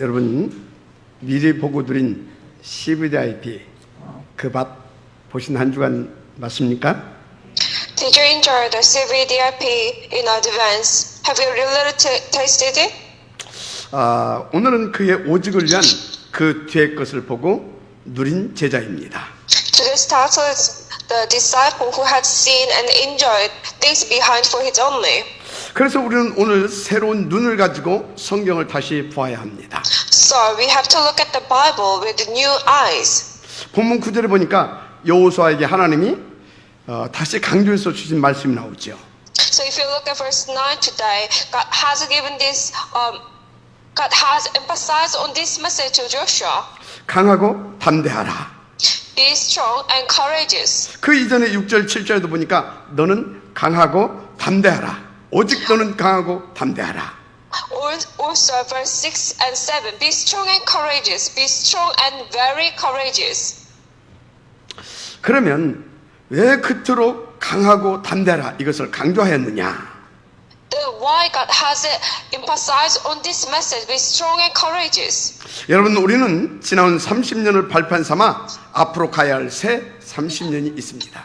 여러분 미리 보고 드린 CVDIP 그 밭 보신 한 주간 맞습니까? Did you enjoy the CVDIP in advance? Have you really tasted it? 오늘은 그의 오직을 위한 그 뒤의 것을 보고 누린 제자입니다. Today's title is The Disciple Who Had Seen and Enjoyed Things Behind for His Only. 그래서 우리는 오늘 새로운 눈을 가지고 성경을 다시 보아야 합니다. So we have to look at the Bible with new eyes. 본문 9절에 보니까 여호수아에게 하나님이 다시 강조해서 주신 말씀이 나오죠. So if you look at verse 9 today, God has given this, God has emphasized on this message to Joshua. 강하고 담대하라. Be strong and courageous. 그 이전에 6절 7절에도 보니까 너는 강하고 담대하라. 오직 너는 강하고 담대하라. Also verse 6 and 7, be strong and courageous. Be strong and very courageous. 그러면 왜 그토록 강하고 담대하라 이것을 강조하였느냐? Then why God has emphasized on this message, be strong and courageous? 여러분 우리는 지나온 30년을 발판 삼아 앞으로 가야 할 새 30년이 있습니다.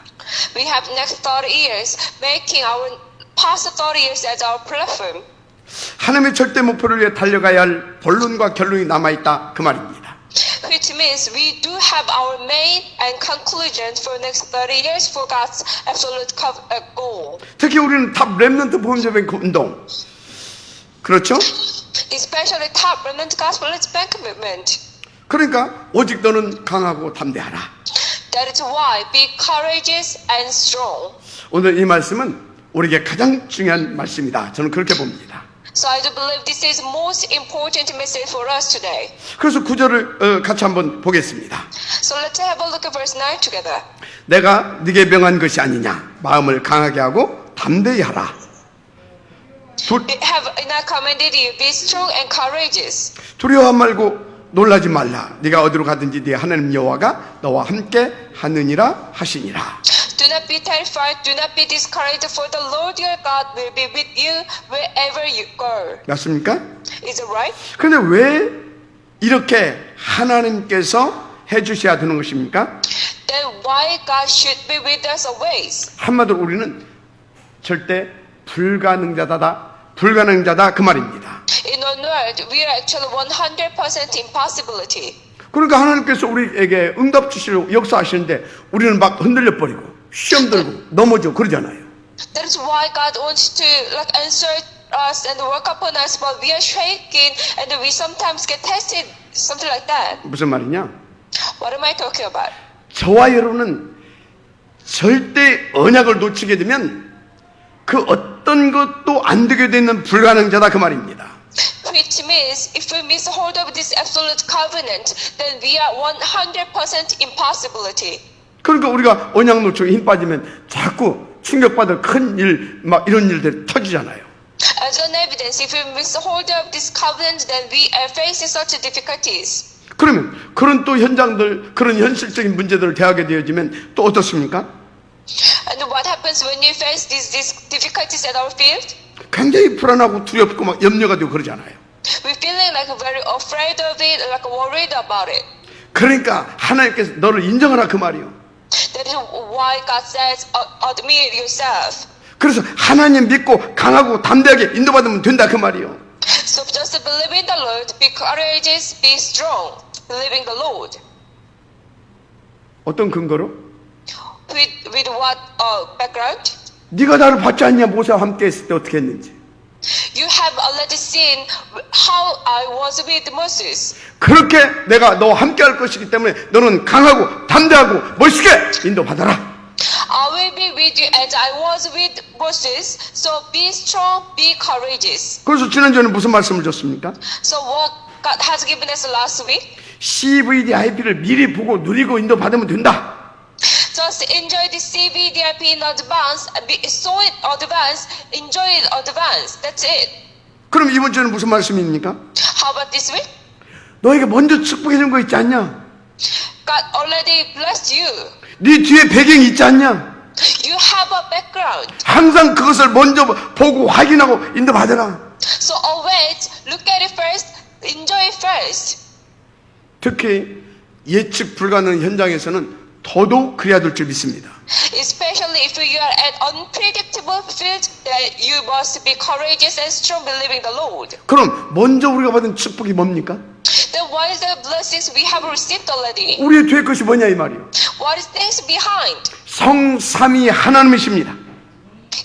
We have next 30 years, making our past 30 years as our platform. 하나님의 절대 목표를 위해 달려가야 할 본론과 결론이 남아있다 그 말입니다. Which means we do have our main and conclusion for next 30 years for God's absolute goal. 특히 우리는 탑 렘넌트 보험제백 운동 그렇죠? Especially top remnant gospel bank commitment. 그러니까 오직 너는 강하고 담대하라. That is why be courageous and strong. 오늘 이 말씀은 우리에게 가장 중요한 말씀이다. 저는 그렇게 봅니다. So I do believe this is most important message for us today. 그래서 구절을 같이 한번 보겠습니다. So let's have a look at verse 9 together. 내가 네게 명한 것이 아니냐. 마음을 강하게 하고 담대히 하라. And I commanded you, be strong and courageous. 두려워 말고 놀라지 말라. 네가 어디로 가든지 네 하나님 여호와가 너와 함께 하느니라 하시니라. Do not be terrified, do not be discouraged, for the Lord your God will be with you wherever you go. 맞습니까? Is it right? 그런데 왜 이렇게 하나님께서 해주셔야 되는 것입니까? Then why God should be with us always? 한마디로 우리는 절대 불가능자다 그 말입니다. In one word, we are actually 100% impossibility. 그러니까 하나님께서 우리에게 응답 주시려고 역사하시는데 우리는 막 흔들려 버리고 시험 들고 넘어져 그러잖아요. That is why God wants to answer us and work upon us, but we are shaking and we sometimes get tested, something like that. 무슨 말이냐? What am I talking about? 저와 여러분은 절대 언약을 놓치게 되면 그 어떤 것도 안 되게 되는 불가능자다 그 말입니다. Which means if we miss hold of this absolute covenant, then we are 100% impossibility. 그러니까 우리가 언약 놓치고 힘 빠지면 자꾸 충격받을 큰 일, 막 이런 일들이 터지잖아요. As an evidence, if we miss hold of this covenant, then we are facing such difficulties. 그러면 그런 또 현장들, 그런 현실적인 문제들을 대하게 되어지면 또 어떻습니까? And what happens when you face these difficulties at our field? 굉장히 불안하고 두렵고 막 염려가 되고 그러잖아요. We're feeling like very afraid of it, like worried about it. 그러니까 하나님께서 너를 인정하라 그 말이요. That is why God says, admit yourself. 그래서 하나님 믿고 강하고 담대하게 인도받으면 된다 그 말이요. So just believe in the Lord, be courageous, be strong. Believe in the Lord. 어떤 근거로? With what background? 네가 나를 받지 않냐 모세와 함께 했을 때 어떻게 했는지. You have already seen how I was with Moses. 그렇게 내가 너와 함께 할 것이기 때문에 너는 강하고 담대하고 멋있게 인도받아라. I will be with you as I was with Moses. So be strong, be courageous. 그래서 지난주에는 무슨 말씀을 줬습니까? So what God has given us last week? CVDIP를 미리 보고 누리고 인도받으면 된다. Just enjoy the CVDIP in advance, so in advance, enjoy it advance. That's it. 그럼 이번 주에는 무슨 말씀입니까? How about this week? 너에게 먼저 축복해 준 거 있지 않냐? God already blessed you. 네 뒤에 배경이 있지 않냐? You have a background. 항상 그것을 먼저 보고 확인하고 인도받아라. So always look at it first, enjoy it first. 특히 예측 불가능한 현장에서는 더더욱 그래야 될 줄 믿습니다. Especially if you are at unpredictable field, that you must be courageous and strong believing the Lord. 그럼 먼저 우리가 받은 축복이 뭡니까? Then what is the blessings we have received already? 우리의 뒤에 것이 뭐냐 이 말이요. What is things behind? 성삼위 하나님이십니다.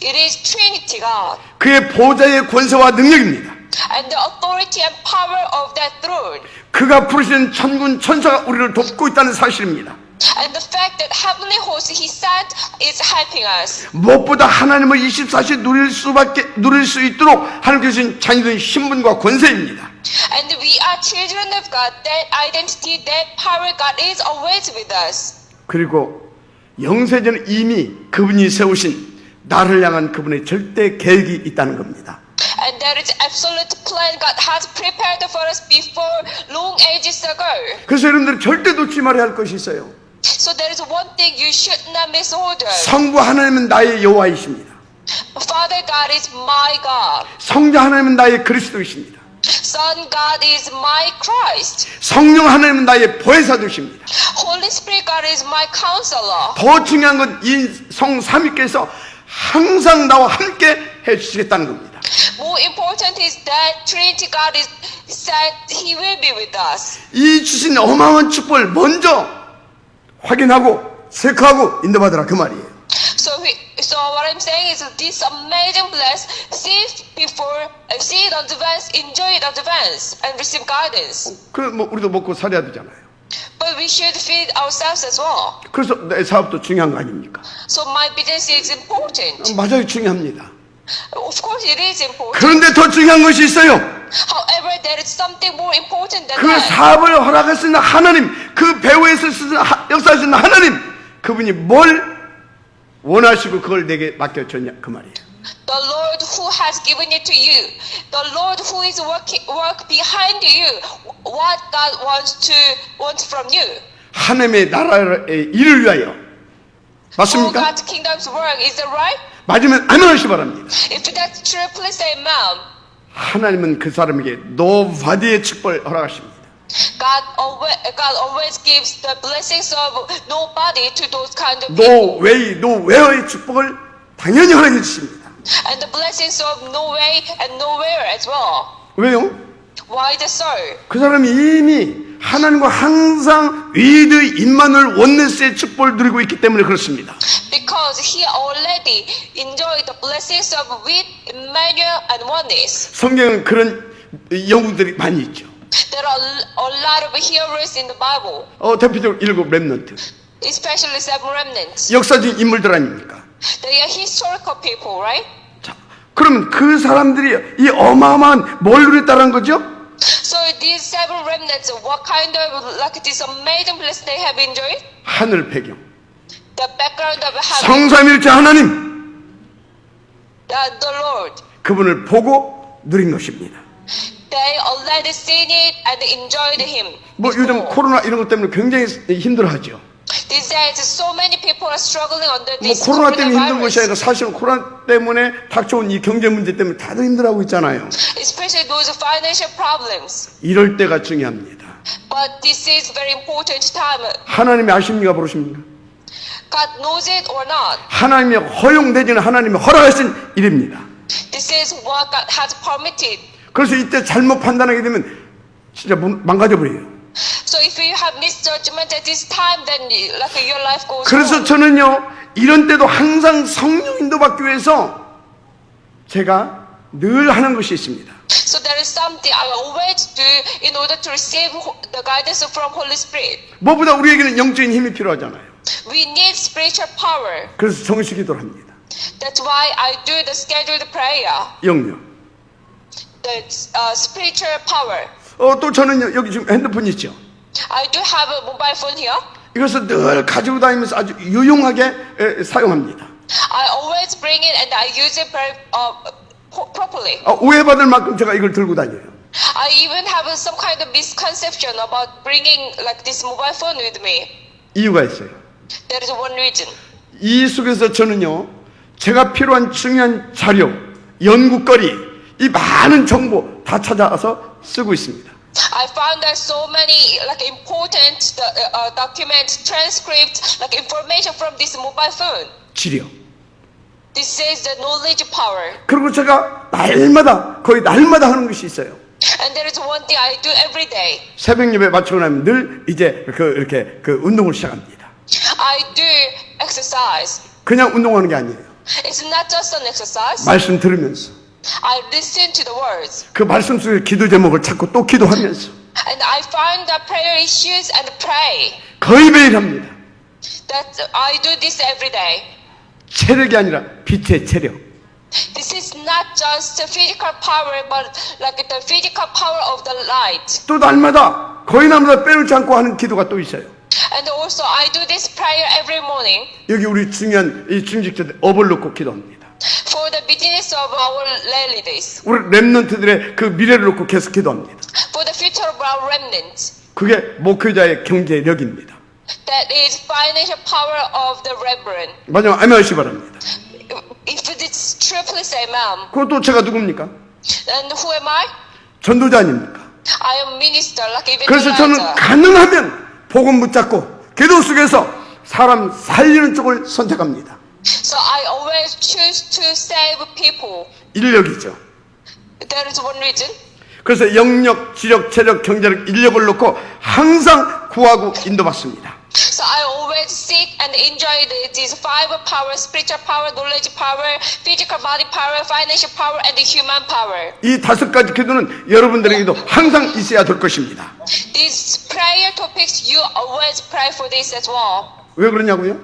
It is Trinity God. 그의 보좌의 권세와 능력입니다. And the authority and power of that throne. 그가 부르신 천군 천사가 우리를 돕고 있다는 사실입니다. And the fact that heavenly host he sent is helping us. 무엇보다 하나님을 24시 누릴 수 있도록 하나님께서 주신 자녀된 신분과 권세입니다. And we are children of God. That identity, that power God is always with us. 그리고 영세전 이미 그분이 세우신 나를 향한 그분의 절대 계획이 있다는 겁니다. And there is absolute plan God has prepared for us before long ages ago. 그래서 여러분들 절대 놓치지 말아야 할 것이 있어요. So there is one thing you should not mishold. 성부 하나님은 나의 여호와이십니다. Father God is my God. 성자 하나님은 나의 그리스도이십니다. Son God is my Christ. 성령 하나님은 나의 보혜사도십니다. Holy Spirit God is my counselor. 더 중요한 건 이 성삼위께서 항상 나와 함께 해주시겠다는 겁니다. More important is that Trinity God is said He will be with us. 이 주신 어마어마한 축복을 먼저 확인하고 체크하고 인도받으라 그 말이에요. So what I'm saying is this amazing bless, see it on advance, enjoy it on advance, and receive guidance. 그럼 뭐 우리도 먹고 살아야 되잖아요. But we should feed ourselves as well. 그래서 내 사업도 중요한 거 아닙니까? So my business is important. 맞아요, 중요합니다. Of course it is important. 그런데 더 중요한 것이 있어요. However, there is something more important than 그 that. 사업을 허락하시는 하나님, 그 배후에서 역사하시는 하나님, 그분이 뭘 원하시고 그걸 내게 맡겨줬냐 그 말이에요. The Lord who has given it to you, the Lord who is work behind you, what God wants from you. 하나님의 나라의 일을 위하여. For 맞습니까? God's kingdom's work, is that right? 맞으면 아멘 하시기 바랍니다. If that's true, please say amen. 하나님은 그 사람에게 노바디의 축복을 허락하십니다. God always gives the blessings of nobody to those kind of people. 노웨어의 축복을 당연히 허락해 주십니다. And the blessings of no way and nowhere as well. 왜요? Why is it so? 그 사람이 이미 하나님과 항상 위드 임마누엘 원네스의 축복을 누리고 있기 때문에 그렇습니다. Because he already enjoyed the blessings of with Emmanuel and oneness. 성경은 그런 영웅들이 많이 있죠. There are a lot of heroes in the Bible, 대표적으로 7 렘넌트. especially 7 remnants. 역사적 인물들 아닙니까? They are historical people, right? 자, 그러면 그 사람들이 이 어마어마한 뭘 누렸다는 거죠? So these 7 remnants, what kind of like this amazing blessing they have enjoyed? 하늘 배경. The background of heaven, 성삼일체 하나님. the Lord. 그분을 보고 누린 것입니다. They already seen it and enjoyed Him. 뭐 요즘 before. 코로나 이런 것 때문에 굉장히 힘들어하죠. These days, so many people are struggling under 뭐 this 코로나 때문에 힘든 것이 coronavirus. 아니라 사실은 코로나 때문에 닥쳐온 이 경제 문제 때문에 다들 힘들어하고 있잖아요. Especially those financial problems. 이럴 때가 중요합니다. But this is very important time. 하나님이 아십니까 모르십니까? God knows it or not. 하나님이 허용되지는 하나님이 허락하신 일입니다. This is what God has permitted. 그래서 이때 잘못 판단하게 되면 진짜 망가져버려요. So if you have misjudgment at this time, then like your life goes 그래서 wrong. 저는요 이런 때도 항상 성령 인도받기 위해서 제가 늘 하는 것이 있습니다. So there is something I always do in order to receive the guidance from Holy Spirit. 무엇보다 우리에게는 영적인 힘이 필요하잖아요. We need spiritual power. 그래서 정식 기도를 합니다. That's why I do the scheduled prayer. 영역. The spiritual power. 또 저는요 여기 지금 핸드폰 있죠. I do have a mobile phone here. 이것을 늘 가지고 다니면서 아주 유용하게 사용합니다. I always bring it and I use it very properly. 오해받을 만큼 제가 이걸 들고 다녀요. I even have some kind of misconception about bringing like this mobile phone with me. 이유가 있어요. There is one reason. 이 속에서 저는요, 제가 필요한 중요한 자료, 연구거리, 이 많은 정보 다 찾아서 쓰고 있습니다. I found that so many like important documents, transcripts, like information from this mobile phone. 지려. This is the knowledge power. 그리고 제가 거의 날마다 하는 것이 있어요. And there is one thing I do every day. 새벽 예배 마치고 나면 늘 이제 이렇게 운동을 시작합니다. I do exercise. 그냥 운동하는 게 아니에요. It's not just an exercise. 말씀 들으면서 I listen to the words. 그 말씀 속에 기도 제목을 찾고 또 기도하면서 And I find the prayer issues and pray. 거의 매일 합니다. That I do this every day. 체력이 아니라 빛의 체력. This is not just the physical power, but like the physical power of the light. 또 날마다 거의 날마다 빼놓지 않고 하는 기도가 또 있어요. And also I do this prayer every morning 여기 우리 중요한 이 중직자들 업을 놓고 기도합니다. for the business of our ladies, 우리 렘넌트들의 그 미래를 놓고 계속 기도합니다. for the future of our remnants. 그게 목회자의 경제력입니다. That is financial power of the reverend. 마지막 아멘 하시기 바랍니다. If it's true, please say amen. 그것도 제가 누굽니까? And who am I? 전도자 아닙니까? I am minister, like 그래서 저는 evangelizer. 가능하면 복음 붙잡고 기도 속에서 사람 살리는 쪽을 선택합니다. So I always choose to save people. 인력이죠. There is one reason. 그래서 영력, 지력, 체력, 경제력, 인력을 놓고 항상 구하고 인도받습니다. So I always seek and enjoy these five powers: spiritual power, knowledge power, physical body power, financial power, and the human power. 이 5가지 기도는 여러분들에게도 항상 있어야 될 것입니다. These prayer topics, you always pray for this as well. 왜 그러냐고요?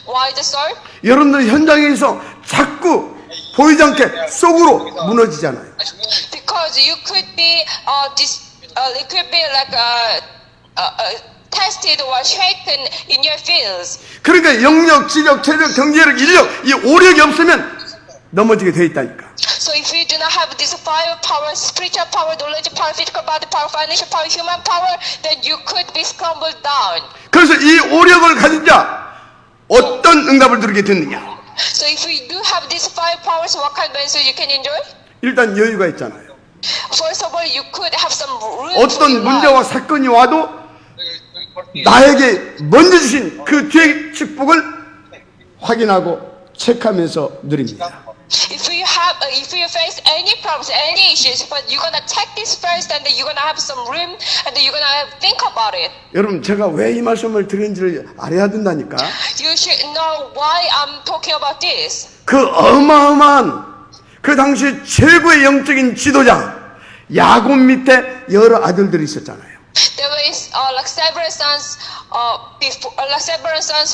Why the so? 여러분들 현장에서 자꾸 보이지 않게 속으로 무너지잖아요. Because you could be it could be like tested or shaken in your fields. 그러니까 영력, 지력, 체력, 경제력, 인력 이 5력이 없으면 넘어지게 돼 있다니까. So if you do not have these five powers, spiritual power, knowledge power, physical body power, financial power, human power, then you could be scrambled down. 그래서 이 5력을 가진 자 어떤 응답을 들게 됐느냐? So if you do have these five powers, what kind of answer you can enjoy? 일단 여유가 있잖아요. First of all, you could have some room for 어떤 your 문제와 life. 사건이 와도 나에게 먼저 주신 그 뒤의 축복을 확인하고 체크하면서 누립니다. If you face any problems, any issues, but you're gonna check this first, and then you're gonna have some room, and then you're gonna think about it. 여러분 제가 왜 이 말씀을 드리는지를 알아야 된다니까. You should know why I'm talking about this. 그 어마어마한 그 당시 최고의 영적인 지도자 야곱 밑에 여러 아들들이 있었잖아요. There was like several sons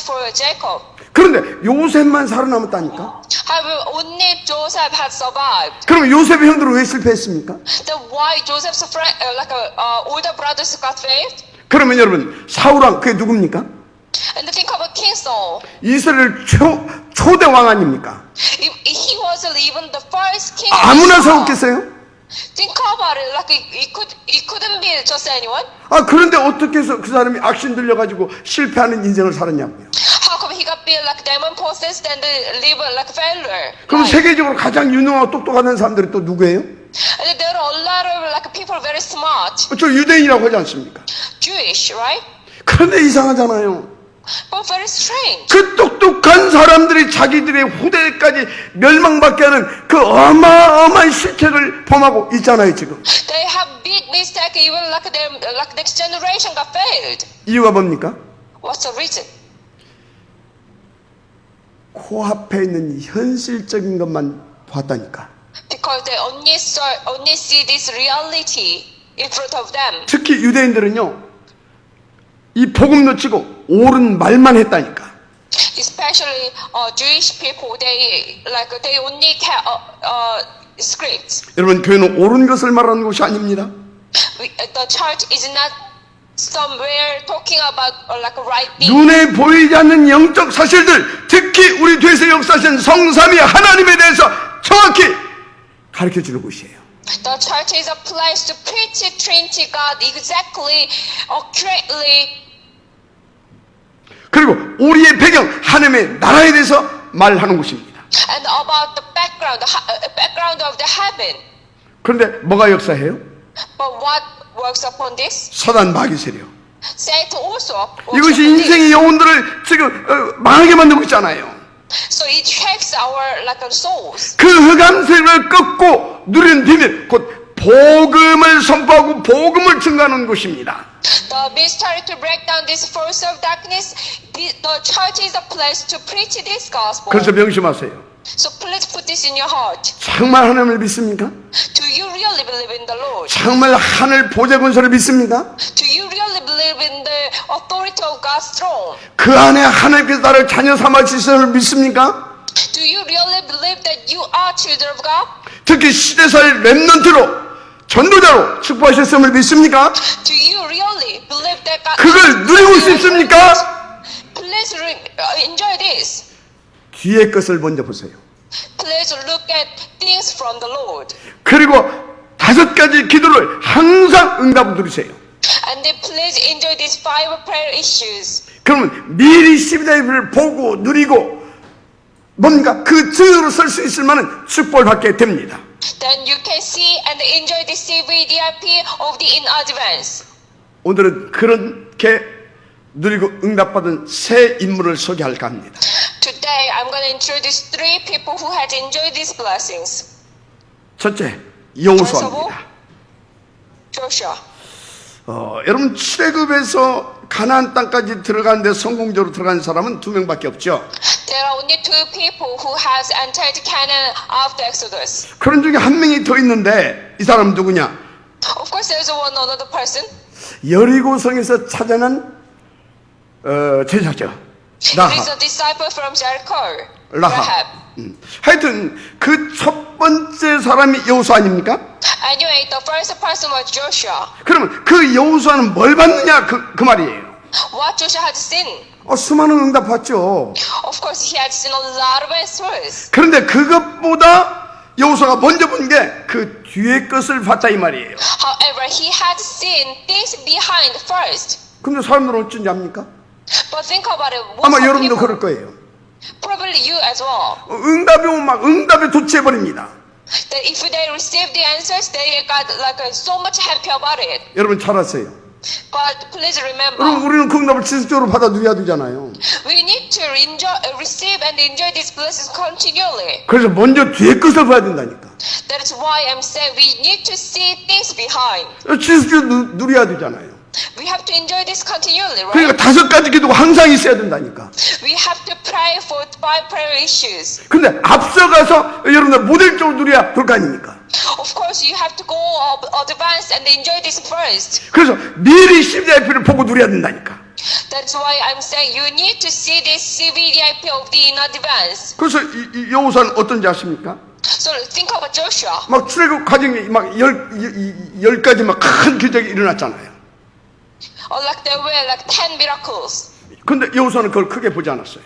for Jacob. 그런데 요셉만 살아남았다니까. However, only Joseph had survived. 그럼 요셉의 형들은 왜 실패했습니까? Then why Joseph's friend, older brothers got failed? 그러면 여러분 사울왕 그게 누굽니까? And think about King Saul. 이스라엘 초대 왕 아닙니까? He was even the first king. 아무나 세웠겠어요? Think about it. Like it couldn't be just anyone. 그런데 어떻게 해서 그 사람이 악신 들려가지고 실패하는 인생을 살았냐고요. How come he got be like demon possessed and live like failure? 그럼 Right. 세계적으로 가장 유능하고 똑똑한 사람들이 또 누구예요? And there are a lot of like people very smart, 저 유대인이라고 하지 않습니까? Jewish, right? 그런데 이상하잖아요. But very strange. 그 똑똑한 사람들이 자기들의 후대까지 멸망받게 하는 그 어마어마한 실책을 범하고 있잖아요 지금. They have big mistake. Even like their next generation got failed. 이유가 뭡니까? What's the reason? 코앞에 있는 현실적인 것만 봤다니까. Because they only see this reality in front of them. 특히 유대인들은요 이 복음 놓치고 옳은 말만 했다니까. Especially Jewish people, they only care scripts. 여러분 교회는 옳은 것을 말하는 곳이 아닙니다. The church is not somewhere talking about like right things. 눈에 보이지 않는 영적 사실들, 특히 우리 교회에서 역사하신 성삼위 하나님에 대해서 정확히 가르쳐주는 곳이에요. The church is a place to preach Trinity God exactly, accurately. 그리고 우리의 배경 하나님의 나라에 대해서 말하는 것입니다. and about the background of the heaven. 그런데 뭐가 역사해요? But what works upon this? 사단 마귀 세력. Satan also works 이것이 upon this. 인생의 영혼들을 지금 망하게 만들고 있잖아요. So it shapes our like our souls. 그 흑암 세력을 끊고 누리는 비밀, 곧 복음을 선포하고 복음을 증가하는 것입니다. The mystery to break down this force of darkness, the church is a place to preach this gospel. 그래서 명심하세요. So please put this in your heart. 정말 하나님을 믿습니까? Do you really believe in the Lord? 정말 하늘 보좌 권세를 믿습니까? Do you really believe in the authority of God's throne? 그 안에 하나님께서 나를 자녀 삼아 주시는 믿습니까? Do you really believe that you are children of God? 특히 시대사의 렘넌트로 전도자로 축복하셨음을 믿습니까? Do you really believe that God? 그걸 누리고 싶습니까? Please enjoy this. 뒤의 것을 먼저 보세요. Please look at things from the Lord. 그리고 5가지 기도를 항상 응답을 누리세요. And then please enjoy these 5 prayer issues. 그러면 미리 12대를 보고 누리고 뭔가 그 증으로 설 수 있을 만한 축복을 받게 됩니다. Then you can see and enjoy the CVDIP of the in advance. 오늘은 그렇게 누리고 응답받은 새 인물을 소개할까 합니다. Today I'm going to introduce 3 people who had enjoyed these blessings. 첫째, First of all, 여호수아입니다. Joshua. 여러분 출애굽에서 가나안 땅까지 들어가는데 성공적으로 들어간 사람은 2명밖에 없죠. There are only 2 people who has entered Canaan after Exodus. 그런 중에 한 명이 더 있는데 이 사람은 누구냐? Of course, there's one another person. 여리고성에서 찾아낸 제자죠. It is 라합. a disciple from Jericho. 라합. 하여튼 그 첫 번째 사람이 여호수아 아닙니까? Anyway, the first person was Joshua. 그러면 그 여호수아는 뭘 받느냐 그 말이에요. What Joshua had seen? 수많은 응답 받죠. Of course, he had seen a lot of answers. 그런데 그것보다 여호수아가 먼저 본 게 그 뒤의 것을 봤다 이 말이에요. However, he had seen things behind first. 근데 사람들은 어쩐지 압니까? But think about it. 아마 Most of 여러분도 people, 그럴 거예요. probably you as well. 응답이 오면 막 응답에 도취해버립니다. That if they receive the answers, they got like so much happy about it. 여러분 잘 아세요. But please remember, 그럼 우리는 그 응답을 지속적으로 받아 누려야 되잖아요. we need to receive and enjoy these blessings continually. 그래서 먼저 뒤의 것을 봐야 된다니까. That is why I'm saying we need to see things behind. 지속적으로 누려야 되잖아요. We have to enjoy this continually, right? 그러니까 5가지 기도가 항상 있어야 된다니까. We have to pray for 5 prayer issues. 근데 앞서가서 여러분들 모델적으로 누려야 볼 거 아닙니까? Of course, you have to go advance and enjoy this first. 그래서 미리 CVIP를 보고 누려야 된다니까. That's why I'm saying you need to see this CVDIP of the in advance. 그래서 이 여호수아는 어떤지 아십니까? So think about Joshua. 막 출애굽 과정에 막 10가지 막 큰 기적이 일어났잖아요. Or like there were like 10 miracles. 근데 여호수아는 그걸 크게 보지 않았어요.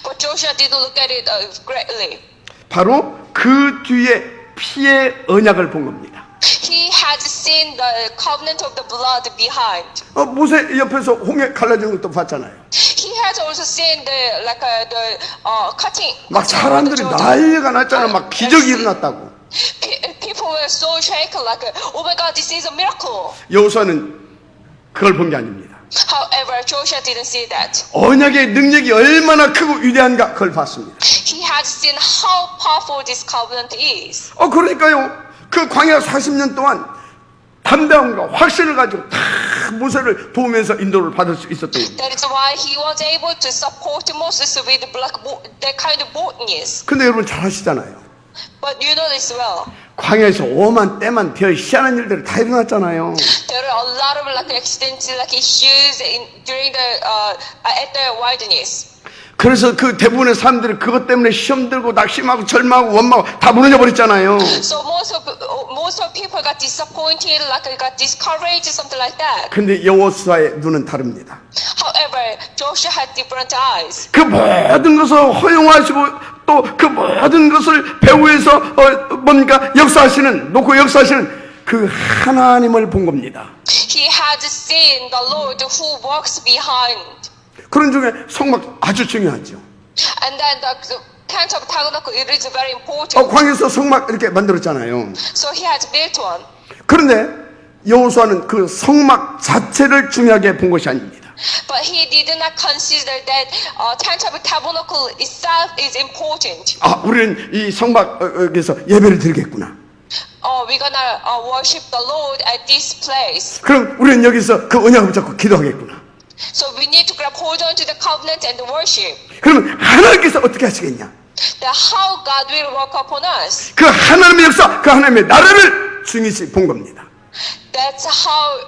But Joshua didn't look at it greatly. 바로 그 뒤에 피의 언약을 본 겁니다. He had seen the covenant of the blood behind. 모세 옆에서 홍해 갈라진 것도 봤잖아요. He had also seen the cutting. 막 사람들이 난리가 났잖아요. 막 기적이 일어났다고. People were so shaken, like, oh my God, this is a miracle. 여호수아는 그걸 본 게 아닙니다. However, Joshua didn't see that. 언약의 능력이 얼마나 크고 위대한가 그걸 봤습니다. He had seen how powerful this covenant is. 그러니까요. 그 광야 40년 동안 담대함과 확신을 가지고 다 모세를 도우면서 인도를 받을 수 있었던 겁니다. That is why he was able to support Moses with that kind of boldness. 근데 여러분 잘 아시잖아요. But you know this well. 광야에서 오만 때만 별 희한한 일들이 다 일어났잖아요. There are a lot of like accidents, like issues during at the wilderness. 그래서 그 대부분의 사람들이 그것 때문에 시험 들고 낙심하고 절망하고 원망하고 다 무너져 버렸잖아요. So most of people got disappointed, like got discouraged, something like that. 근데 여호수아의 눈은 다릅니다. However, Joshua had different eyes. 그 모든 것을 허용하시고 또 그 모든 것을 배후에서 뭔가 역사하시는 놓고 역사하시는 그 하나님을 본 겁니다. He had seen the Lord who walks behind. 그런 중에 성막 아주 중요하죠. And then the tent of tabernacle, it is very important. 광야에서 성막 이렇게 만들었잖아요. So he has built one. 그런데 여호수아는 그 성막 자체를 중요하게 본 것이 아닙니다. But he did not consider that tent of tabernacle itself is important. 우리는 이 성막에서 예배를 드리겠구나. We're gonna worship the Lord at this place. 그럼 우리는 여기서 그 언약을 붙잡고 기도하겠구나. So we need to grab hold on to the covenant and worship. 그러면 하나님께서 어떻게 하시겠냐? That how God will work upon us. 그 하나님의 역사, 그 하나님의 나라를 중요시 본 겁니다. That's how.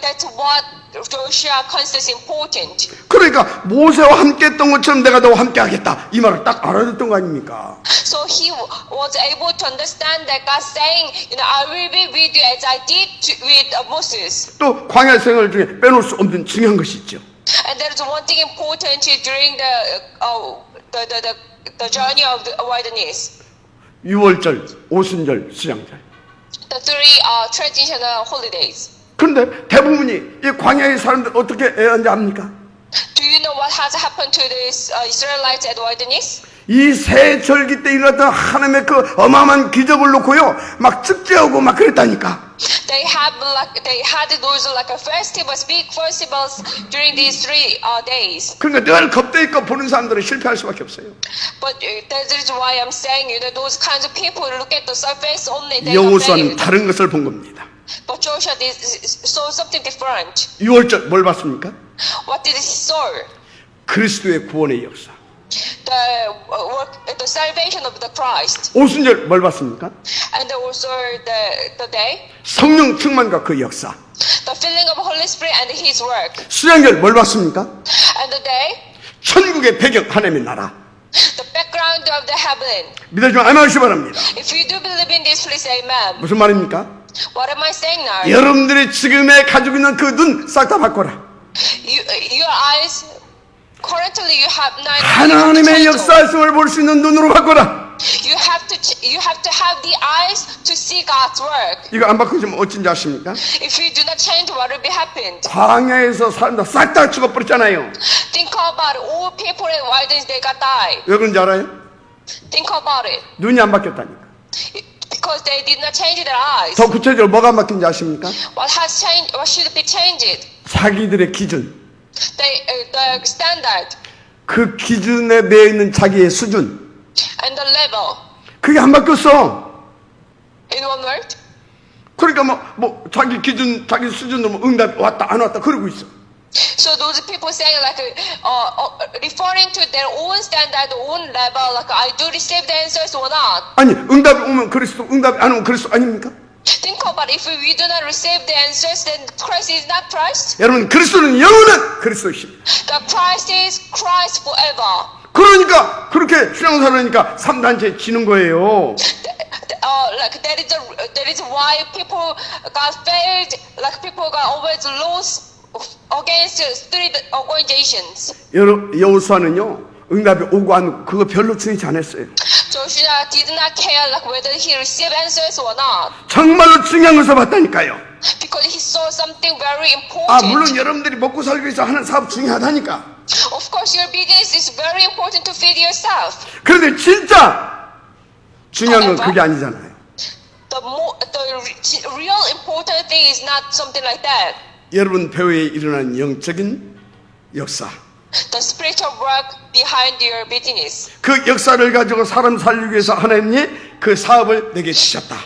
That's what Joshua considers important. 그러니까 모세와 함께 했던 것처럼 내가 너와 함께 하겠다, 이 말을 딱 알아듣던 거 아닙니까? So he was able to understand that God saying, I will be with you as I did with Moses. 또 광야 생활 중에 빼놓을 수 없는 중요한 것이 있죠. And there is one thing important during the journey of the wilderness. 유월절, 오순절, 수장절. The three traditional holidays. 그런데 대부분이 이 광야의 사람들 어떻게 하는지 압니까? Do you know what has happened to the Israelites at wilderness? 이 새 절기 때 일어났던 하나님의 그 어마어마한 기적을 놓고요, 막 축제하고 막 그랬다니까. They had those like festivals, big festivals during these 3 days. 그러니까 늘 겁대입고 보는 사람들은 실패할 수밖에 없어요. But that is why I'm saying, those kinds of people look at the surface only. They have 여호수아는 failed. 다른 것을 본 겁니다. But Joshua saw something different. 유월절 뭘 봤습니까? What did he saw? 그리스도의 구원의 역사. The salvation of the Christ, 오순절 뭘 봤습니까? and also the day, 성령 충만과 그 역사. the filling of Holy Spirit and His work, 수장절 뭘 봤습니까? and the day, 천국의 배경, 하나님의 나라. the background of the heaven. 믿어주면 아멘하시기 바랍니다. If you do believe in this, please say amen. 무슨 말입니까? What am I saying now? 여러분들이 지금에 가지고 있는 그 눈 싹 다 바꿔라. Your eyes, currently you have nine. 하나님의 역사성을 볼 수 있는 눈으로 바꿔라. You have to have the eyes to see God's work. 이거 안 바꾸시면 어쩐지 아십니까? If you do not change, what will be happened? 광야에서 사람들 싹 다 죽어버렸잖아요. Think about all people in wilderness, they got died. 왜 그런지 알아요? Think about it. 눈이 안 바뀌었다니까. Because they did not change their eyes. 더 구체적으로 뭐가 안 바뀐지 아십니까? What has changed? What should be changed? 자기들의 기준. The standard 그 기준에 매여 있는 자기의 수준. and the level. 그게 안 바뀌었어. In one word. 그러니까 뭐 자기 기준, 자기 수준으로 뭐 응답 왔다 안 왔다 그러고 있어. So those people saying like referring to their own standard, own level, like I do receive the answers or not. 아니 응답이 오면 그리스도, 응답이 안 오면 그리스도 아닙니까? Think about it. If we do not receive the answers, then Christ is not Christ. 여러분 그리스도는 영원한 그리스도십니다. The Christ is Christ forever. 그러니까 그렇게 신앙생활하니까 3단체 지는 거예요. Like that is why people got failed. Like people got always lost against three organizations. 여호수아는요 응답이 오고 안 오고 그거 별로 중요치 않았어요. Joshua did not care like whether he received answers or not. 정말로 중요한 것을 봤다니까요. Because he saw something very important. 물론 여러분들이 먹고 살기 위해서 하는 사업 중요하다니까. Of course, your business is very important to feed yourself. 그런데 진짜 중요한 건 그게 아니잖아요. The real important thing is not something like that. 여러분 배후에 일어난 영적인 역사. The spiritual work behind your business. 그 역사를 가지고 사람 살리기 위해서 하나님이 그 사업을 내게 주셨다.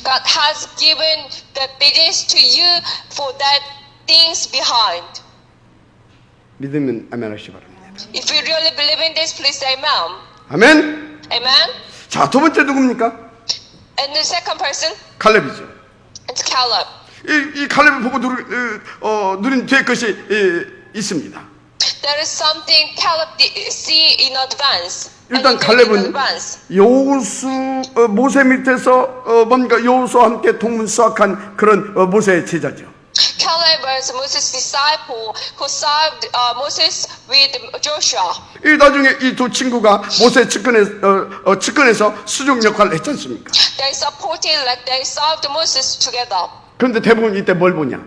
God has given the business to you for that things behind. 믿으면 아멘 하시기 바랍니다. If you really believe in this, please say amen. 아멘. Amen. 자, 두 번째 누굽니까? And the second person, 칼렙이죠. it's Caleb. 이 칼렙을 보고 누린 뒤에 것이 있습니다. There is something Caleb see in advance. 일단 칼렙은 여호수 모세 밑에서 뭔가 여호수와 함께 동문수학한 그런 모세의 제자죠. Caleb was Moses' disciple who served Moses with Joshua. 이 나중에 이 두 친구가 모세 측근에서 수종 역할을 했지 않습니까? They supported, like they served Moses together. 그런데 대부분 이때 뭘 보냐?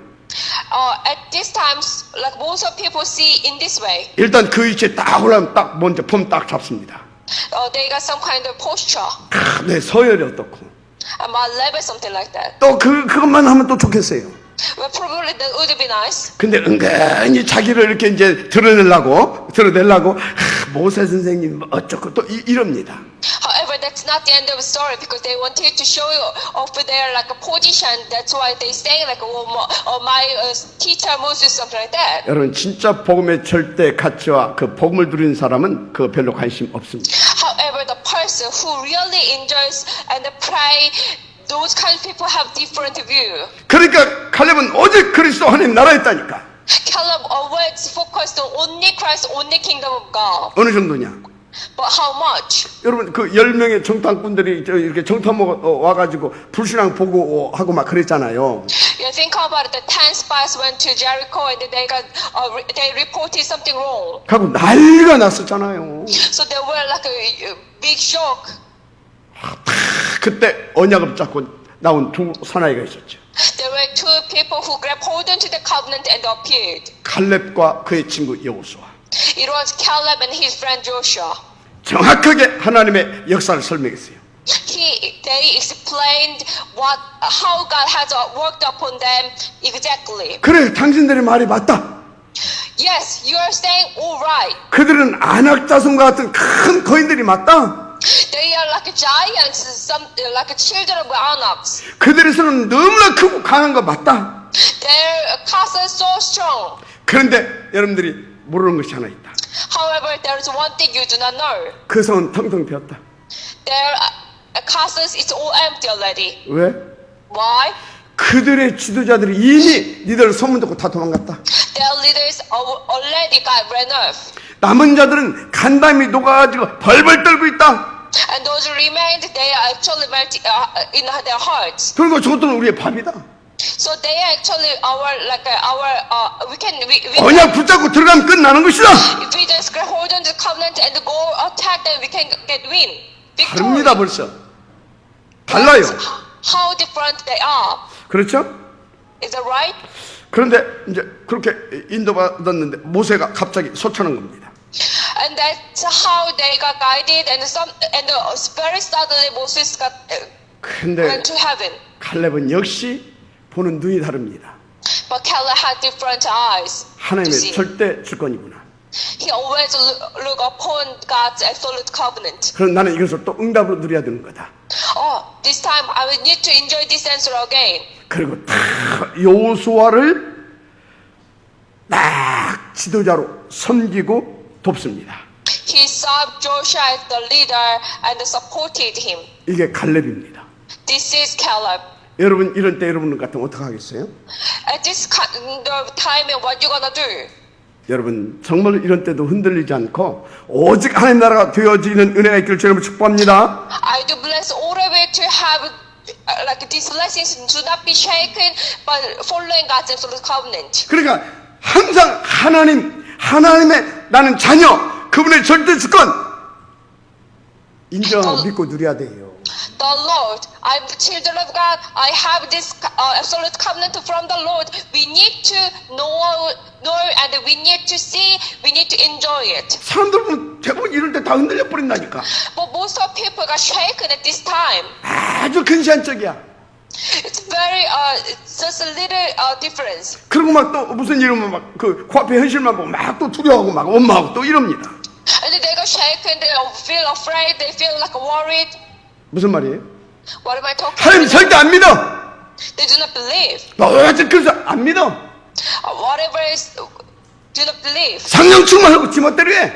At this time, like most of people see in this way. 일단 그 위치에 딱 올라면 딱 먼저 폼 딱 잡습니다. They got some kind of posture. 네, 서열이 어떻고. My level, something like that. 또 그것만 하면 또 좋겠어요. Well, probably that would be nice. 근데 은근히 자기를 이렇게 이제 드러내려고 모세 선생님 어쩌고 또 이럽니다. However, that's not the end of the story because they wanted to show you off their like a position. That's why they saying like, my teacher Moses, something like that. 여러분 진짜 복음의 절대 가치와 그 복음을 누리는 사람은 그거 별로 관심 없습니다. However, the person who really enjoys and pray, those kind of people have different view. 그러니까 칼렙은 오직 그리스도 하나님 나라에 있다니까. Caleb always focused on only Christ, only kingdom of God. 어느 정도냐? But how much? 여러분 그 10명의 정탐꾼들이 이렇게 정탐 와가지고 불신앙 보고 하고 막 그랬잖아요. You think about it, the 10 spies went to Jericho and they reported something wrong. 하고 난리가 났었잖아요. So they were like a big shock. 그때 언약을 잡고 나온 두 사나이가 있었죠. There were two people who grabbed hold onto the covenant and appeared. 칼렙과 그의 친구 여호수아. It was Caleb and his friend Joshua. 정확하게 하나님의 역사를 설명했어요. They explained how God has worked upon them exactly. 그래, 당신들의 말이 맞다. Yes, you are saying all right. 그들은 안악 자손과 같은 큰 거인들이 맞다. They are like giants, some like children of Anaks. 그들의 손은 너무나 크고 강한 거 맞다. Their castle is so strong. 그런데 여러분들이 모르는 것이 하나 있다. However, there is one thing you do not know. 그 손은 텅텅 비었다. Their castles is all empty already. 왜? Why? 그들의 지도자들이 이미 니들 소문 듣고 다 도망갔다. Their leaders already got ran off. 남은 자들은 간담이 녹아가지고 벌벌 떨고 있다. And those who remained, they are actually melting in their hearts. 그리고 저것들은 우리의 밥이다. So they are actually we 언약 붙잡고 들어가면 끝나는 것이다. if we just hold on to the covenant and go attack them, we can get win. 다릅니다 Victory. 벌써. 달라요. How different they are. 그렇죠? Is that right? 그런데 이제 그렇게 인도받았는데 모세가 갑자기 소천한 겁니다. And that's how they got guided, and very suddenly Moses got 근데 went to heaven. 칼렙은 역시 보는 눈이 다릅니다. But Caleb had different eyes to 하나님의 see. 절대 주권이구나. He always look upon God's absolute covenant. 그럼 나는 이것을 또 응답으로 누려야 되는 거다. Oh, this time I will need to enjoy this answer again. 그리고 딱 여호수아를 딱 지도자로 섬기고 돕습니다. He served Joshua as the leader and supported him. 이게 칼렙입니다. This is Caleb. 여러분 이런 때 여러분 같으면 어떻게 하겠어요? At this kind of time, what you gonna do? 여러분 정말 이런 때도 흔들리지 않고 오직 하나님 나라가 되어지는 은혜가 있기를 주님을 축복합니다. I do bless all of it to have like these blessings do not be shaken, but following God's absolute covenant. 그러니까 항상 하나님의 나는 자녀 그분의 절대 주권 인정하고 믿고 누려야 돼요. The Lord, I'm the children of God. I have this absolute covenant from the Lord. We need to know, and we need to see. We need to enjoy it. 사람들 보면 대부분 이럴 때 다 흔들려 버린다니까. But most of people got shaken at this time. 아주 근시안적이야. It's very it's just a little difference. 그리고 막 또 무슨 일이면 막 그 코앞에 현실만 보고 막 또 두려워하고 막 원망하고 또 이럽니다. And they got shaken. They feel afraid. They feel like worried. 무슨 말이에요? What am I talking 하나님 about? 절대 안 믿어. They do not believe. 어쨌든 그래서 안 믿어. Whatever is, do not believe. 성령 충만하고 지멋대로 해.